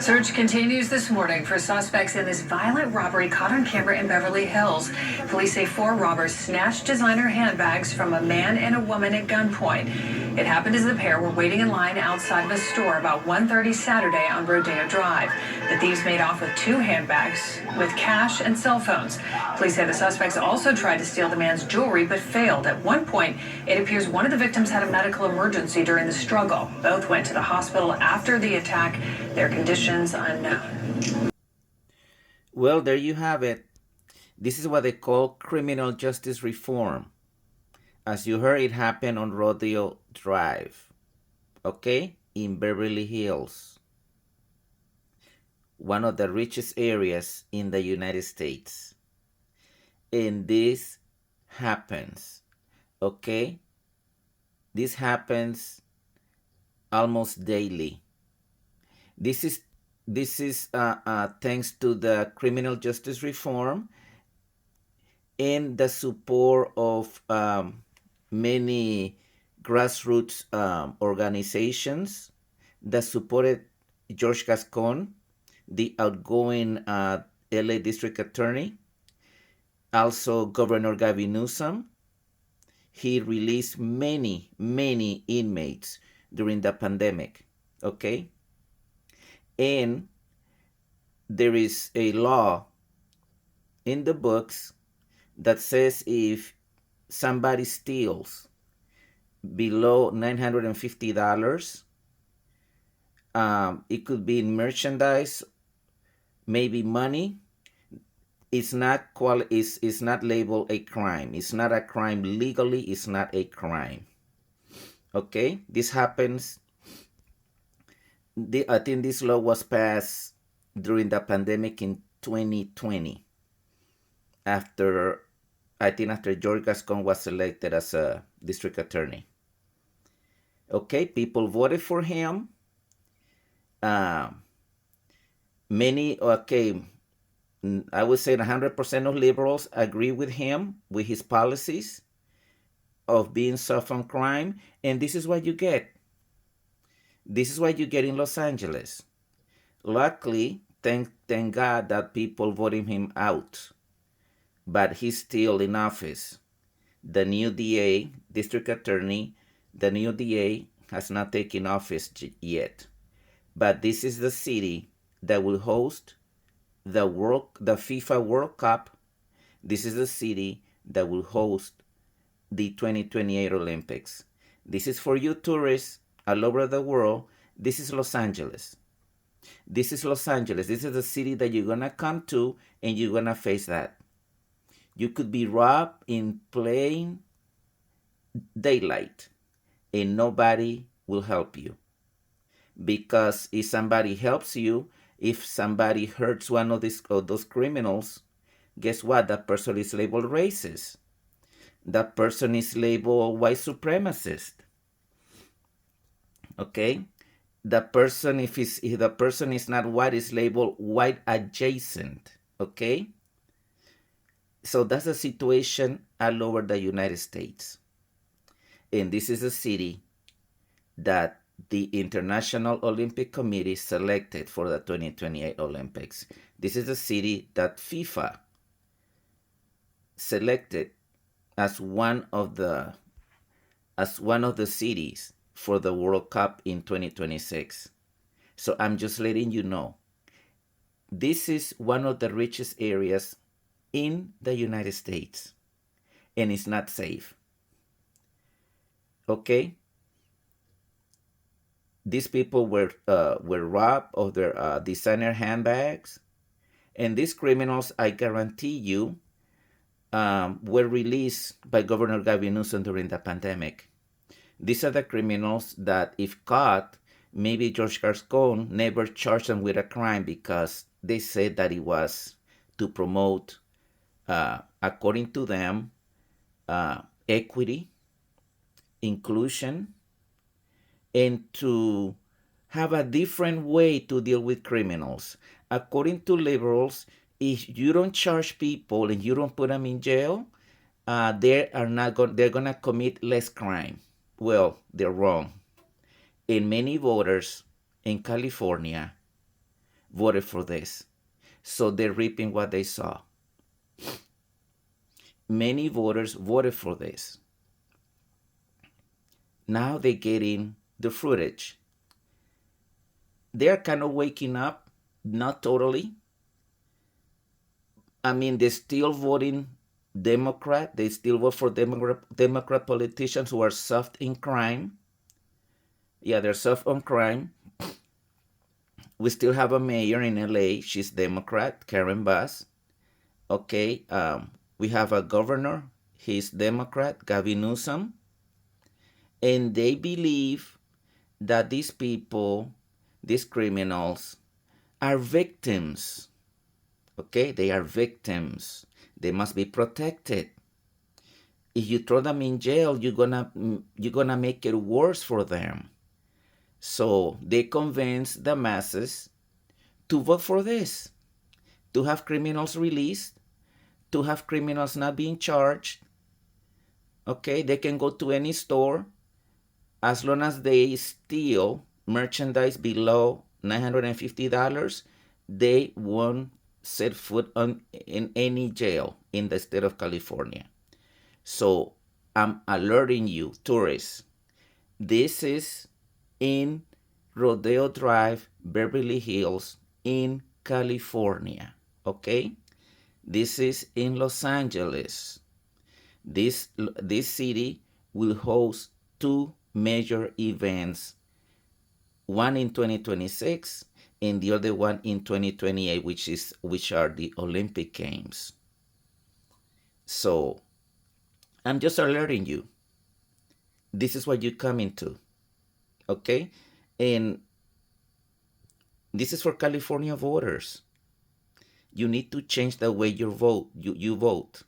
Search continues this morning for suspects in this violent robbery caught on camera in Beverly Hills. Police say 4 robbers snatched designer handbags from a man and a woman at gunpoint. It happened as the pair were waiting in line outside of a store about 1:30 Saturday on Rodeo Drive. The thieves made off with 2 handbags with cash and cell phones. Police say the suspects also tried to steal the man's jewelry but failed. At one point, it appears one of the victims had a medical emergency during the struggle. Both went to the hospital after the attack. Their conditions unknown. Well, there you have it. This is what they call criminal justice reform. As you heard, it happened on Rodeo Drive, okay, in Beverly Hills, one of the richest areas in the United States. And this happens, okay? This happens almost daily. This is thanks to the criminal justice reform and the support of many grassroots organizations that supported George Gascon, the outgoing LA District Attorney, also Governor Gavin Newsom. He released many inmates during the pandemic, okay? And there is a law in the books that says if somebody steals below $950, it could be in merchandise, maybe money, it's not labeled a crime. It's not a crime legally. It's not a crime. Okay, this happens. I think this law was passed during the pandemic in 2020, after George Gascon was elected as a district attorney. Okay, people voted for him. I would say 100% of liberals agree with him, with his policies of being soft on crime, and this is what you get. This is what you get in Los Angeles. Luckily, thank God that people voted him out, but he's still in office. The new DA, district attorney, the new DA has not taken office yet, but this is the city that will host the FIFA World Cup. This is the city that will host the 2028 Olympics. This is for you tourists all over the world. This is Los Angeles. This is Los Angeles. This is the city that you're going to come to, and you're going to face that. You could be robbed in plain daylight, and nobody will help you. Because if somebody helps you, if somebody hurts one of those criminals, guess what? That person is labeled racist. That person is labeled white supremacist. Okay? The person, if the person is not white, is labeled white adjacent. Okay? So that's the situation all over the United States. And this is a city that the International Olympic Committee selected for the 2028 Olympics. This is a city that FIFA selected as one of the cities for the World Cup in 2026. So I'm just letting you know, this is one of the richest areas in the United States, and it's not safe. Okay? These people were robbed of their designer handbags, and these criminals, I guarantee you, were released by Governor Gavin Newsom during the pandemic. These are the criminals that, if caught, maybe George Gascon never charged them with a crime because they said that it was to promote, according to them, equity, inclusion, and to have a different way to deal with criminals. According to liberals, if you don't charge people and you don't put them in jail, they're going to commit less crime. Well, they're wrong. And many voters in California voted for this. So they're reaping what they saw. Many voters voted for this. Now they're getting the footage. They're kind of waking up, not totally. I mean, they're still voting Democrat. They still vote for Democrat politicians who are soft in crime. Yeah, they're soft on crime. We still have a mayor in LA. She's Democrat, Karen Bass. Okay. We have a governor. He's Democrat, Gavin Newsom. And they believe that these people, these criminals, are victims. Okay, they are victims. They must be protected. If you throw them in jail, you're gonna make it worse for them. So they convince the masses to vote for this, to have criminals released, to have criminals not being charged. Okay, they can go to any store as long as they steal merchandise below $950, they won't set foot in any jail in the state of California. So I'm alerting you, tourists. This is in Rodeo Drive, Beverly Hills, in California. Okay? This is in Los Angeles. This city will host two major events, one in 2026 and the other one in 2028, which are the Olympic Games. So I'm just alerting you. This is what you come into. Okay? And this is for California voters. You need to change the way you vote. You vote.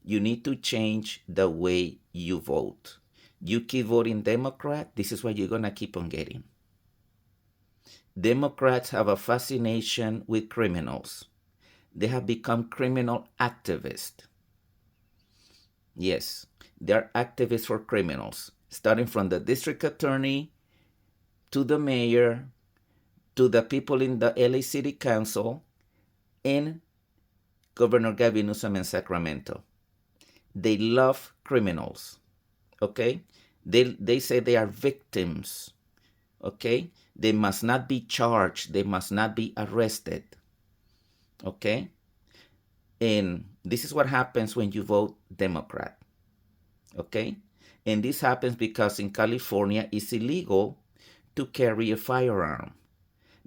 You need to change the way you vote. You keep voting Democrat, this is what you're going to keep on getting. Democrats have a fascination with criminals. They have become criminal activists. Yes, they're activists for criminals, starting from the district attorney to the mayor to the people in the LA City Council and Governor Gavin Newsom in Sacramento. They love criminals. Okay? They say they are victims. Okay? They must not be charged. They must not be arrested. Okay? And this is what happens when you vote Democrat. Okay? And this happens because in California it's illegal to carry a firearm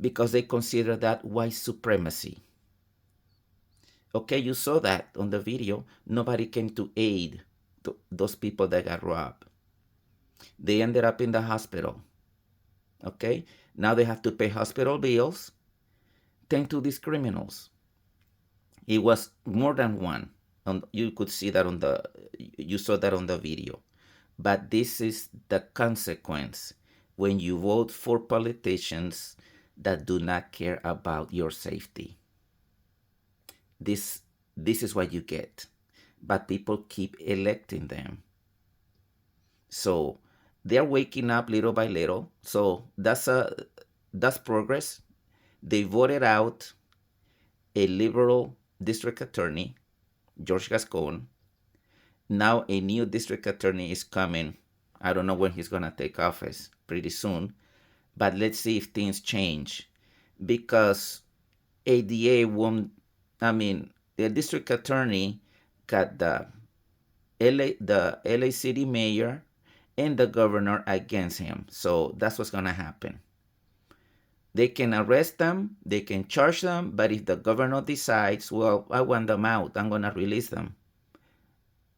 because they consider that white supremacy. Okay, you saw that on the video. Nobody came to aid those people that got robbed. They ended up in the hospital. Okay, now they have to pay hospital bills thanks to these criminals. It was more than one. You could see that you saw that on the video. But this is the consequence when you vote for politicians that do not care about your safety. This is what you get. But people keep electing them. So they're waking up little by little. So that's progress. They voted out a liberal district attorney, George Gascon. Now a new district attorney is coming. I don't know when he's going to take office, pretty soon. But let's see if things change. Because ADA won't, the district attorney got the LA City mayor and the governor against him. So that's what's going to happen. They can arrest them, they can charge them, but if the governor decides, well, I want them out, I'm going to release them.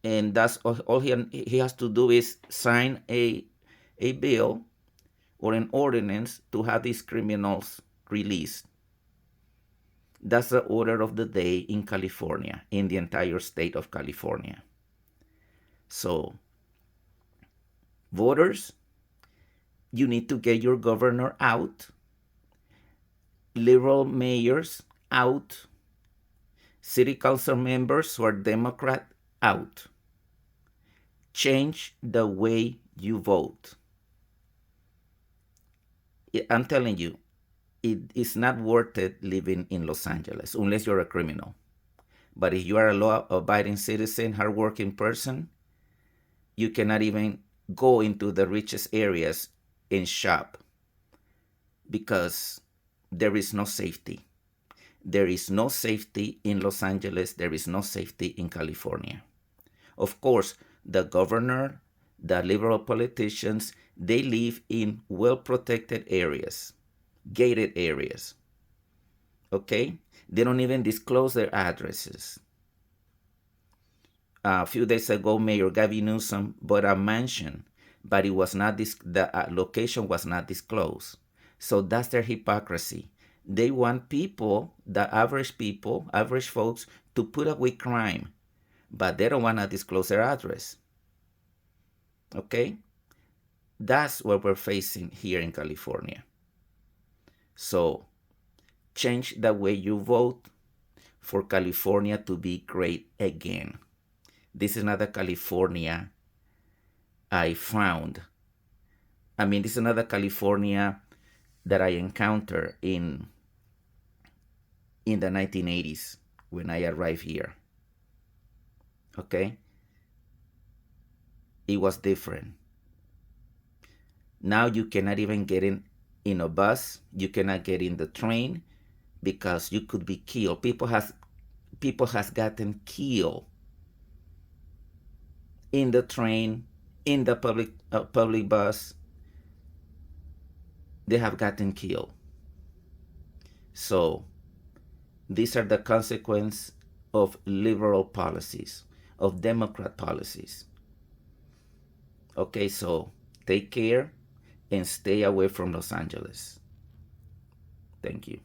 And that's all he has to do is sign a bill or an ordinance to have these criminals released. That's the order of the day in California, in the entire state of California. So, voters, you need to get your governor out, liberal mayors out, city council members who are Democrat out. Change the way you vote. I'm telling you, it is not worth it living in Los Angeles unless you're a criminal. But if you are a law-abiding citizen, hardworking person, you cannot even go into the richest areas and shop because there is no safety. There is no safety in Los Angeles. There is no safety in California. Of course, the governor, the liberal politicians, they live in well-protected areas, gated areas. Okay? They don't even disclose their addresses. A few days ago, Mayor Gavin Newsom bought a mansion, but it was not the location was not disclosed. So that's their hypocrisy. They want people, average folks, to put up with crime, but they don't want to disclose their address. Okay? That's what we're facing here in California. So change the way you vote for California to be great again. This is not the California I found. I mean, this is not the California that I encountered in the 1980s when I arrived here. Okay? It was different. Now you cannot even get in a bus. You cannot get in the train because you could be killed. People has gotten killed in the train, in the public bus. They have gotten killed. So these are the consequences of liberal policies, of Democrat policies. Okay, so take care and stay away from Los Angeles. Thank you.